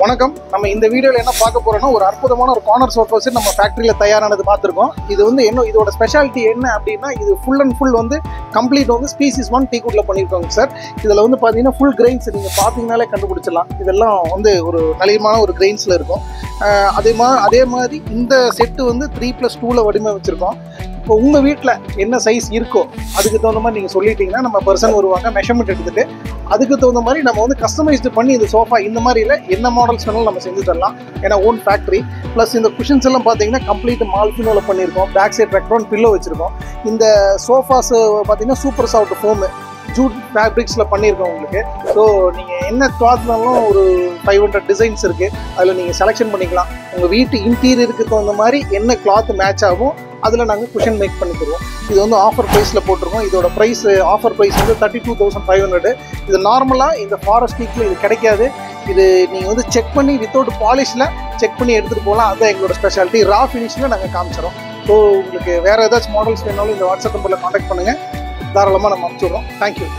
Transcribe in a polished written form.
வணக்கம். நம்ம இந்த வீடியோவில் என்ன பார்க்க போறோம்னா ஒரு அற்புதமான ஒரு கார்னர் சோஃபா செட் நம்ம ஃபேக்டரியில் தயாரானது பார்த்துருக்கோம். இது வந்து இதோட ஸ்பெஷாலிட்டி என்ன அப்படின்னா, இது ஃபுல் அண்ட் ஃபுல் வந்து கம்ப்ளீட் வந்து ஸ்பீசிஸ் 1 டீக்குட்ல பண்ணியிருக்கோங்க சார். இதில் வந்து பார்த்தீங்கன்னா ஃபுல் கிரெயின்ஸ் நீங்கள் பார்த்தீங்கனாலே கண்டுபிடிச்சிடலாம். இதெல்லாம் வந்து ஒரு நலியமான ஒரு கிரெயின்ஸில் இருக்கும். அதே மாதிரி இந்த செட்டு வந்து 3+2ல வடிவமைச்சிருக்கோம். இப்போ உங்கள் வீட்டில் என்ன சைஸ் இருக்கோ அதுக்கு தகுந்த மாதிரி நீங்கள் சொல்லிட்டீங்கன்னா நம்ம பர்சன் வருவாங்க, மெஷர்மெண்ட் எடுத்துகிட்டு அதுக்கு தகுந்த மாதிரி நம்ம வந்து கஸ்டமைஸ்டு பண்ணி இந்த சோஃபா இந்த மாதிரியில் என்ன மாடல்ஸ் வேணாலும் நம்ம செஞ்சு தரலாம். ஏன்னா ஓன் ஃபேக்ட்ரி. ப்ளஸ் இந்த குஷன்ஸ் எல்லாம் பார்த்தீங்கன்னா கம்ப்ளீட் மால்ஃபினோவில் பண்ணியிருக்கோம். பேக் சைட் ரெக்ட்ரான் பில்லோ வச்சுருக்கோம். இந்த சோஃபாஸ் பார்த்தீங்கன்னா சூப்பர் சாஃப்ட் ஃபோமு ஜூட் ஃபேப்ரிக்ஸில் பண்ணியிருக்கோம் உங்களுக்கு. ஸோ நீங்கள் என்ன கிளாத்னாலும் ஒரு 500 டிசைன்ஸ் இருக்குது. அதில் நீங்கள் செலெக்ஷன் பண்ணிக்கலாம். உங்கள் வீட்டு இன்டீரியருக்கு தகுந்த மாதிரி என்ன கிளாத் மேட்ச் ஆகும் அதில் நாங்கள் குஷன் மேக் பண்ணி தருவோம். இது வந்து ஆஃபர் ப்ரைஸில் போட்டிருக்கோம். இதோட ப்ரைஸ் ஆஃபர் ப்ரைஸ் வந்து 32,500. இது நார்மலாக இந்த ஃபாரஸ்ட் வீக்கில் இது கிடைக்காது. இது நீங்கள் வந்து செக் பண்ணி வித்தவுட் பாலிஷில் செக் பண்ணி எடுத்துகிட்டு போகலாம். அதுதான் எங்களோட ஸ்பெஷாலிட்டி. ரா ஃபினிஷில் நாங்கள் காமிச்சிடறோம். ஸோ உங்களுக்கு வேறு ஏதாச்சும் மாடல்ஸ் வேணாலும் இந்த வாட்ஸ்அப் நம்பரில் காண்டாக்ட் பண்ணுங்கள். தாராளமாக நம்ம அனுப்பிச்சுடுறோம். தேங்க்யூ.